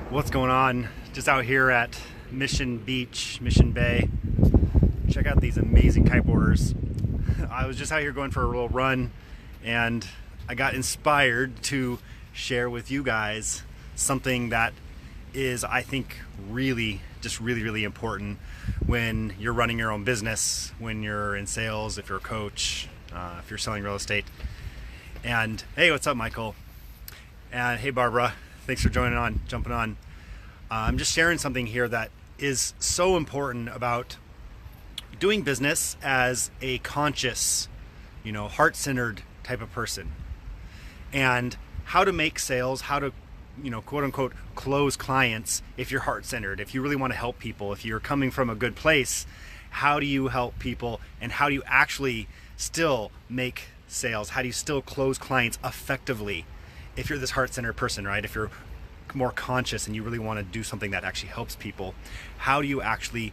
What's going on? Just out here at Mission Beach, Mission Bay. Check out these amazing kiteboarders. I was just out here going for a little run and I got inspired to share with you guys something that is, I think, really important when you're running your own business, when you're in sales, if you're a coach, if you're selling real estate. And hey, what's up, Michael? And hey, Barbara. Thanks for jumping on. I'm just sharing something here that is so important about doing business as a conscious, heart-centered type of person. And how to make sales, how to, quote unquote, close clients if you're heart-centered, if you really want to help people, if you're coming from a good place, how do you help people and how do you actually still make sales? How do you still close clients effectively? If you're this heart-centered person, right? If you're more conscious and you really want to do something that actually helps people, how do you actually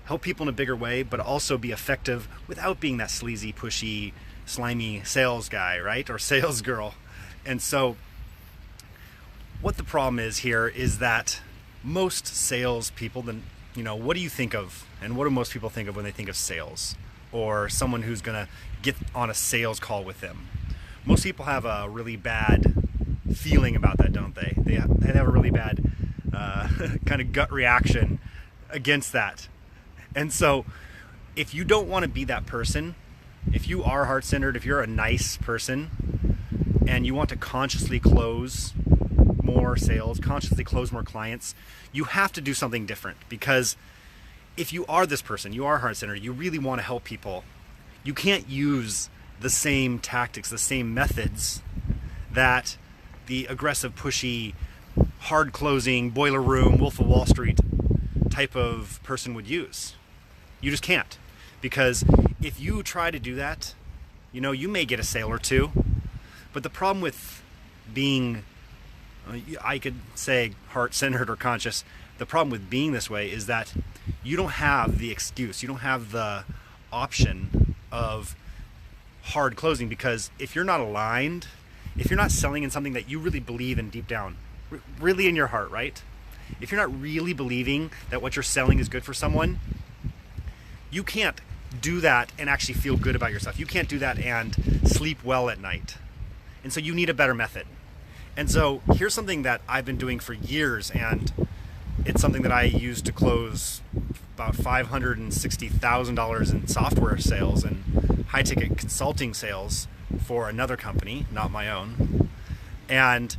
help people in a bigger way, but also be effective without being that sleazy, pushy, slimy sales guy, right? Or sales girl. And so what the problem is here is that most sales people, what do you think of? And what do most people think of when they think of sales or someone who's going to get on a sales call with them? Most people have a really bad feeling about that, don't they? They have a really bad kind of gut reaction against that. And so if you don't want to be that person, if you are heart-centered, if you're a nice person and you want to consciously close more sales, consciously close more clients, you have to do something different. Because if you are this person, you are heart-centered, you really want to help people, you can't use the same tactics, the same methods that the aggressive, pushy, hard closing, boiler room, Wolf of Wall Street type of person would use. You just can't. Because if you try to do that, you may get a sale or two. But the problem with being, I could say heart-centered or conscious, the problem with being this way is that you don't have the excuse, you don't have the option of hard closing, because if you're not aligned, if you're not selling in something that you really believe in deep down, really in your heart, right? If you're not really believing that what you're selling is good for someone, you can't do that and actually feel good about yourself. You can't do that and sleep well at night. And so you need a better method. And so here's something that I've been doing for years, and it's something that I used to close about $560,000 in software sales and high-ticket consulting sales for another company, not my own. And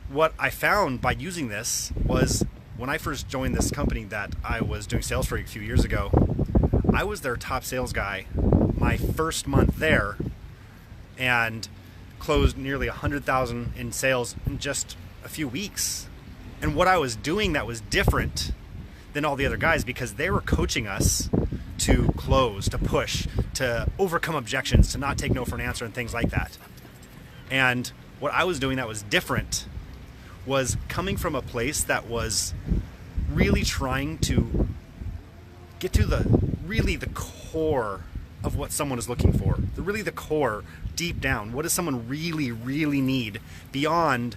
what I found by using this was, when I first joined this company that I was doing sales for a few years ago, I was their top sales guy my first month there and closed nearly $100,000 in sales in just a few weeks. And what I was doing that was different than all the other guys, because they were coaching us to close, to push, to overcome objections, to not take no for an answer and things like that. And what I was doing that was different was coming from a place that was really trying to get to the core of what someone is looking for. The core, deep down. What does someone really need beyond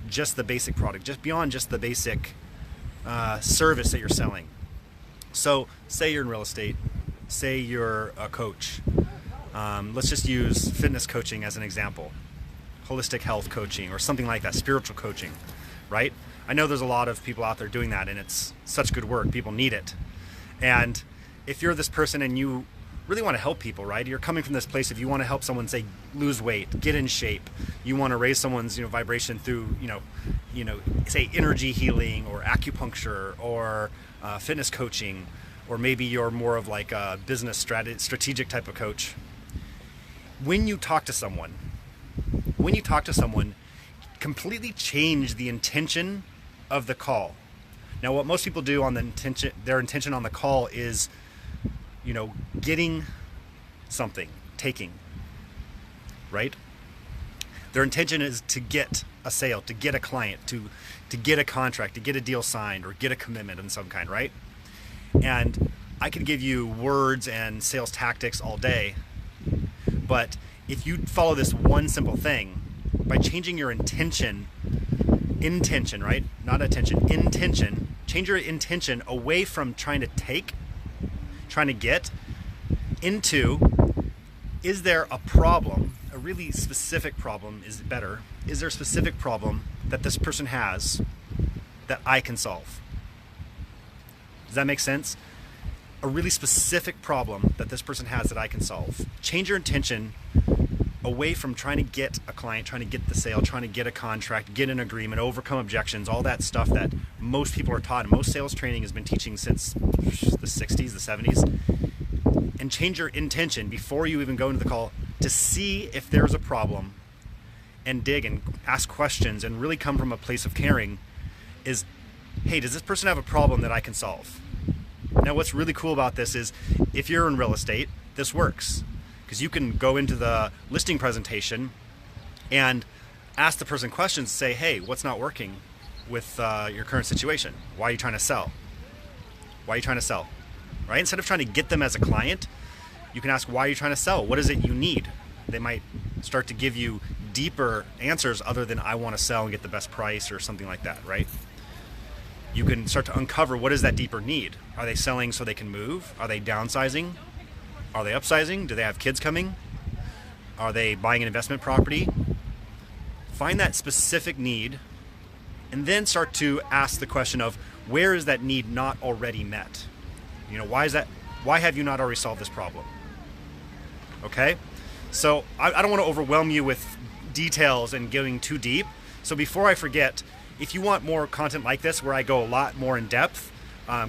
just the basic product, just beyond just the basic service that you're selling? So say you're in real estate, say you're a coach. Let's just use fitness coaching as an example. Holistic health coaching or something like that, spiritual coaching, right? I know there's a lot of people out there doing that, and it's such good work. People need it. And if you're this person and you really want to help people, right? You're coming from this place, if you want to help someone, say, lose weight, get in shape, you want to raise someone's vibration through say energy healing or acupuncture or fitness coaching, or maybe you're more of like a business strategic type of coach. When you talk to someone, completely change the intention of the call. Now, what most people do on their intention on the call is, getting something, taking, right? Their intention is to get a sale, to get a client, to get a contract, to get a deal signed, or get a commitment of some kind, right? And I could give you words and sales tactics all day, but if you follow this one simple thing, by changing your intention intention, right? Not attention, intention. Change your intention away from trying to take, trying to get, into, is there a problem, a really specific problem is better. Is there a specific problem that this person has that I can solve? Does that make sense? A really specific problem that this person has that I can solve. Change your intention away from trying to get a client, trying to get the sale, trying to get a contract, get an agreement, overcome objections, all that stuff that most people are taught and most sales training has been teaching since the 60s, the 70s. And change your intention before you even go into the call to see if there's a problem and dig and ask questions and really come from a place of caring is, hey, does this person have a problem that I can solve? Now, what's really cool about this is if you're in real estate, this works because you can go into the listing presentation and ask the person questions, say, hey, what's not working with your current situation? Why are you trying to sell? Why are you trying to sell? Right? Instead of trying to get them as a client, you can ask, why are you trying to sell? What is it you need? They might start to give you deeper answers other than I want to sell and get the best price or something like that, right? You can start to uncover what is that deeper need. Are they selling so they can move? Are they downsizing? Are they upsizing? Do they have kids coming? Are they buying an investment property? Find that specific need and then start to ask the question of where is that need not already met? You know, why is that? Why have you not already solved this problem? Okay? So I don't want to overwhelm you with details and going too deep. So before I forget, if you want more content like this where I go a lot more in depth,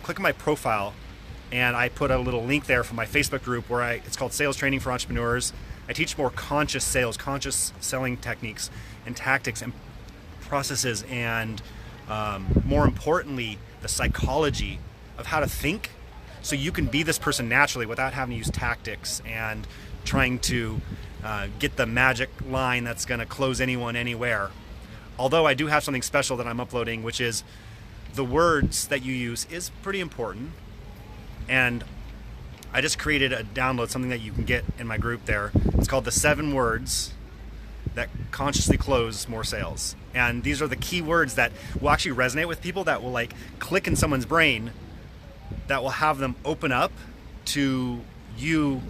click on my profile and I put a little link there for my Facebook group where it's called Sales Training for Entrepreneurs. I teach more conscious sales, conscious selling techniques and tactics and processes and more importantly, the psychology of how to think so you can be this person naturally without having to use tactics and trying to get the magic line that's going to close anyone anywhere. Although I do have something special that I'm uploading, which is the words that you use is pretty important. And I just created a download, something that you can get in my group there. It's called the 7 words that consciously close more sales. And these are the key words that will actually resonate with people, that will like click in someone's brain, that will have them open up to you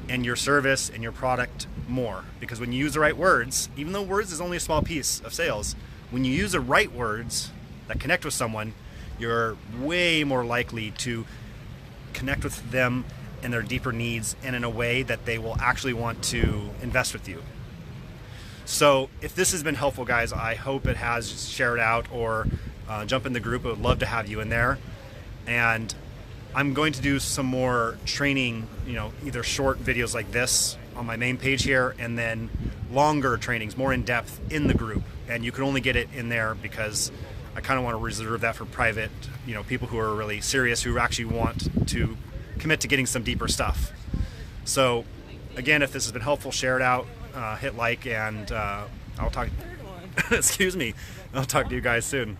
and your service and your product more. Because when you use the right words, even though words is only a small piece of sales, when you use the right words that connect with someone, you're way more likely to connect with them and their deeper needs and in a way that they will actually want to invest with you. So if this has been helpful, guys, I hope it has. Just share it out or jump in the group. I would love to have you in there. And I'm going to do some more training, either short videos like this on my main page here, and then longer trainings, more in depth in the group. And you can only get it in there because I kind of want to reserve that for private, people who are really serious, who actually want to commit to getting some deeper stuff. So again, if this has been helpful, share it out, hit like, and I'll talk, excuse me, I'll talk to you guys soon.